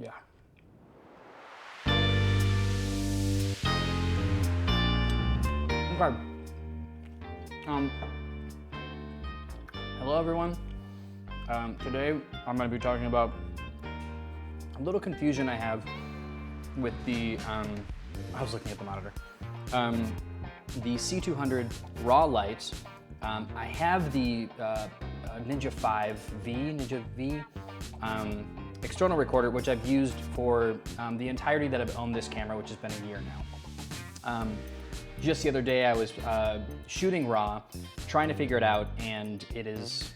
Yeah. Okay. Hello everyone. Today I'm going to be talking about a little confusion I have with the, I was looking at the monitor, the C200 Raw light. I have the Ninja V external recorder, which I've used for the entirety that I've owned this camera, which has been a year now. Just the other day I was shooting RAW, trying to figure it out, and it is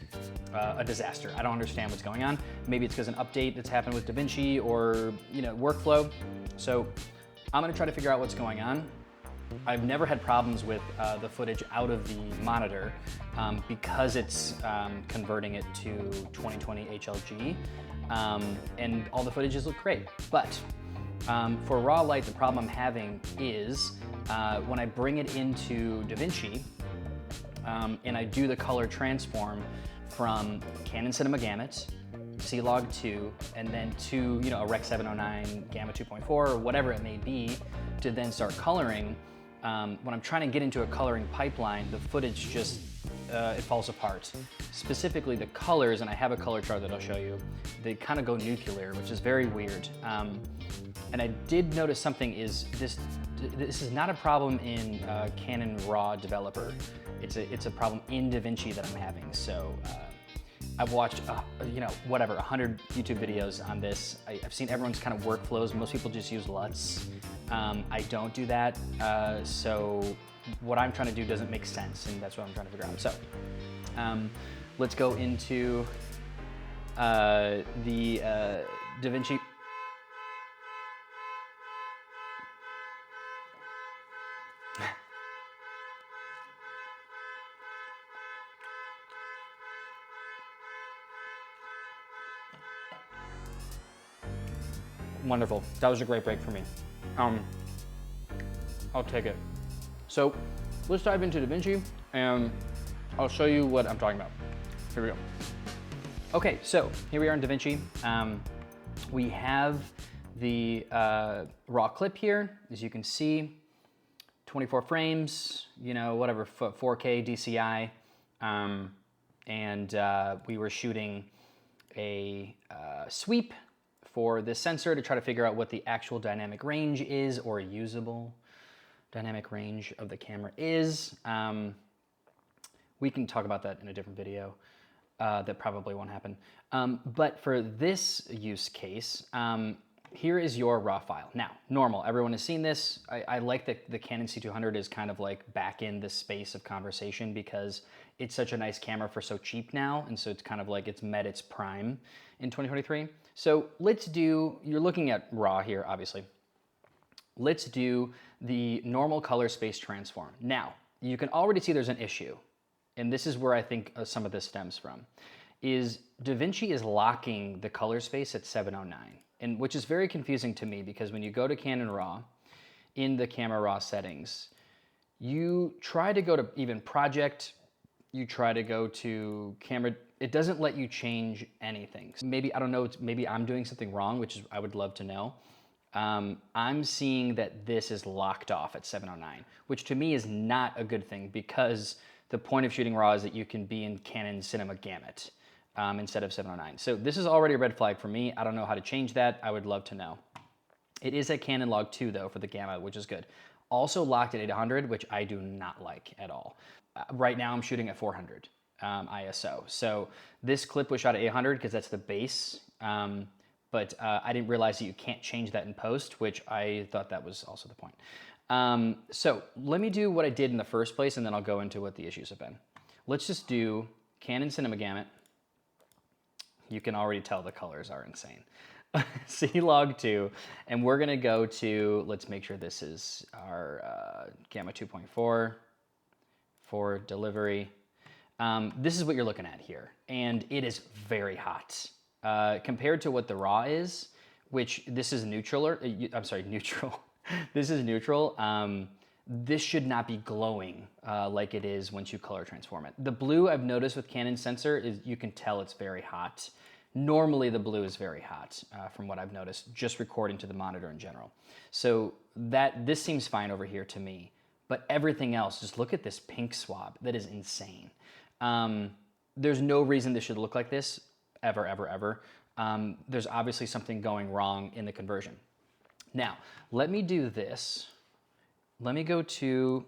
a disaster. I don't understand what's going on. Maybe it's because an update that's happened with Davinci or workflow. So I'm gonna try to figure out what's going on. I've never had problems with the footage out of the monitor because it's converting it to 2020 HLG, and all the footages look great. But for raw light, the problem I'm having is when I bring it into Davinci and I do the color transform from Canon Cinema Gamut, C-Log 2, and then to a Rec 709 Gamma 2.4 or whatever it may be, to then start coloring. When I'm trying to get into a coloring pipeline, the footage just, it falls apart. Specifically the colors, and I have a color chart that I'll show you, they kind of go nuclear, which is very weird. And I did notice something is this is not a problem in Canon Raw Developer. It's a problem in Davinci that I'm having. So I've watched, 100 YouTube videos on this. I've seen everyone's kind of workflows. Most people just use LUTs. I don't do that. So what I'm trying to do doesn't make sense, and that's what I'm trying to figure out. So let's go into the Davinci. Wonderful. That was a great break for me. I'll take it. So let's dive into Davinci and I'll show you what I'm talking about. Here we go. Okay, so here we are in Davinci. We have the raw clip here, as you can see, 24 frames, 4K DCI. And we were shooting a sweep for this sensor to try to figure out what the actual dynamic range is, or usable dynamic range of the camera is. We can talk about that in a different video. That probably won't happen. But for this use case, here is your raw file. Now, normal, everyone has seen this. I like that the Canon C200 is kind of like back in the space of conversation because it's such a nice camera for so cheap now, and so it's kind of like it's met its prime in 2023. So let's do, you're looking at raw here, obviously. Let's do the normal color space transform. Now, you can already see there's an issue, and this is where I think some of this stems from, is Davinci is locking the color space at 709, and which is very confusing to me because when you go to Canon Raw, in the camera raw settings, you try to go to even project, you try to go to camera, it doesn't let you change anything. Maybe, I don't know, maybe I'm doing something wrong, which is, I would love to know. I'm seeing that this is locked off at 709, which to me is not a good thing because the point of shooting RAW is that you can be in Canon Cinema Gamut instead of 709. So this is already a red flag for me. I don't know how to change that. I would love to know. It is at Canon Log 2 though for the Gamma, which is good. Also locked at 800, which I do not like at all. Right now I'm shooting at 400 ISO. So this clip was shot at 800 because that's the base. But I didn't realize that you can't change that in post, which I thought that was also the point. So let me do what I did in the first place, and then I'll go into what the issues have been. Let's just do Canon Cinema Gamut. You can already tell the colors are insane. C-Log 2, and we're gonna go to, let's make sure this is our Gamma 2.4 for delivery. This is what you're looking at here, and it is very hot. Compared to what the RAW is, which this is neutral, I'm sorry, neutral. This is neutral. This should not be glowing like it is once you color transform it. The blue I've noticed with Canon sensor is you can tell it's very hot. Normally the blue is very hot from what I've noticed, just recording to the monitor in general. So this seems fine over here to me, but everything else, just look at this pink swab. That is insane. There's no reason this should look like this, ever, ever, ever. There's obviously something going wrong in the conversion. Now, let me do this. Let me go to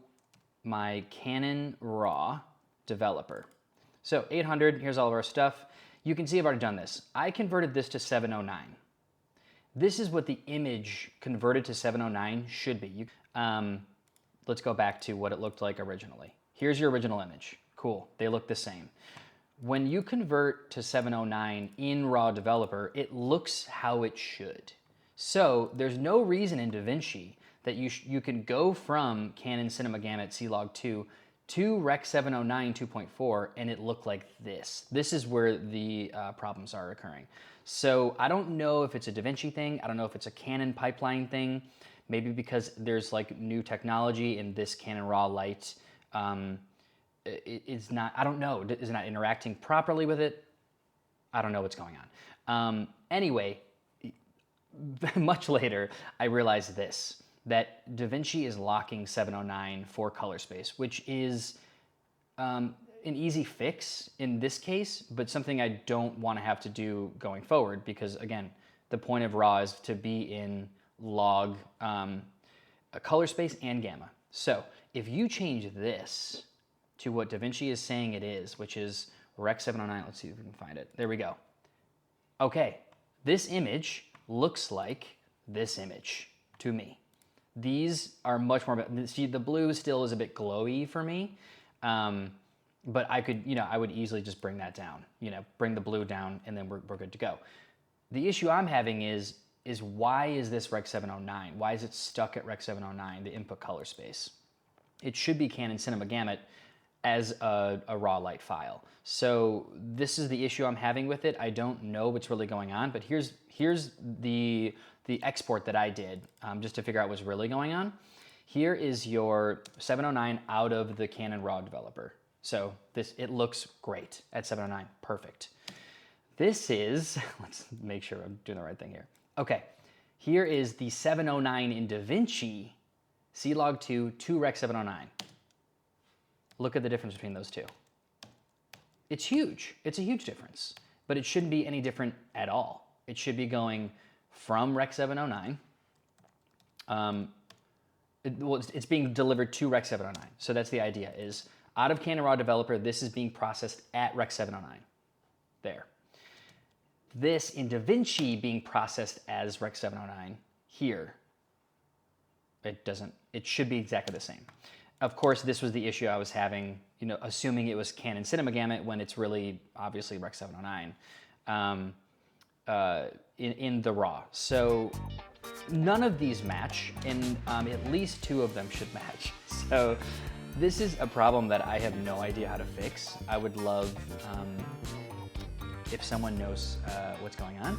my Canon Raw Developer. So 800, here's all of our stuff. You can see I've already done this. I converted this to 709. This is what the image converted to 709 should be. Let's go back to what it looked like originally. Here's your original image. Cool, they look the same. When you convert to 709 in Raw Developer, it looks how it should. So there's no reason in Davinci that you can go from Canon Cinema Gamut C-Log 2 to Rec 709 2.4 and it looked like this. This is where the problems are occurring. So I don't know if it's a Davinci thing. I don't know if it's a Canon pipeline thing. Maybe because there's like new technology in this Canon Raw Lite. It's not, I don't know, is it not interacting properly with it? I don't know what's going on. Anyway, much later, I realized this, that Davinci is locking 709 for color space, which is an easy fix in this case, but something I don't want to have to do going forward because, again, the point of RAW is to be in log a color space and gamma. So if you change this to what Davinci is saying it is, which is Rec 709, let's see if we can find it. There we go. Okay, this image looks like this image to me. These are much more, see, the blue still is a bit glowy for me, but I could, I would easily just bring that down, bring the blue down and then we're good to go. The issue I'm having is why is this Rec 709? Why is it stuck at Rec 709, the input color space? It should be Canon Cinema Gamut as a raw light file. So this is the issue I'm having with it. I don't know what's really going on, but here's the export that I did just to figure out what's really going on. Here is your 709 out of the Canon Raw Developer. So it looks great at 709, perfect. This is, let's make sure I'm doing the right thing here. Okay, here is the 709 in Davinci, C-Log 2 to Rec 709. Look at the difference between those two. It's huge. It's a huge difference, but it shouldn't be any different at all. It should be going from Rec 709. It's being delivered to Rec 709. So that's the idea, is out of Canon Raw Developer, this is being processed at Rec 709. There. This in Davinci being processed as Rec 709 here. It should be exactly the same. Of course, this was the issue I was having, assuming it was Canon Cinema Gamut when it's really obviously Rec 709 in the RAW. So none of these match, and at least two of them should match. So this is a problem that I have no idea how to fix. I would love if someone knows what's going on.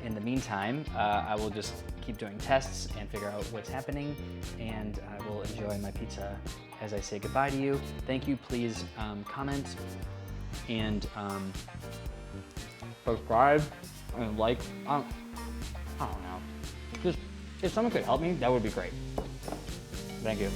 In the meantime, I will just keep doing tests and figure out what's happening, and I will enjoy my pizza as I say goodbye to you. Thank you. Please comment and subscribe and like. I don't know. Just if someone could help me, that would be great. Thank you.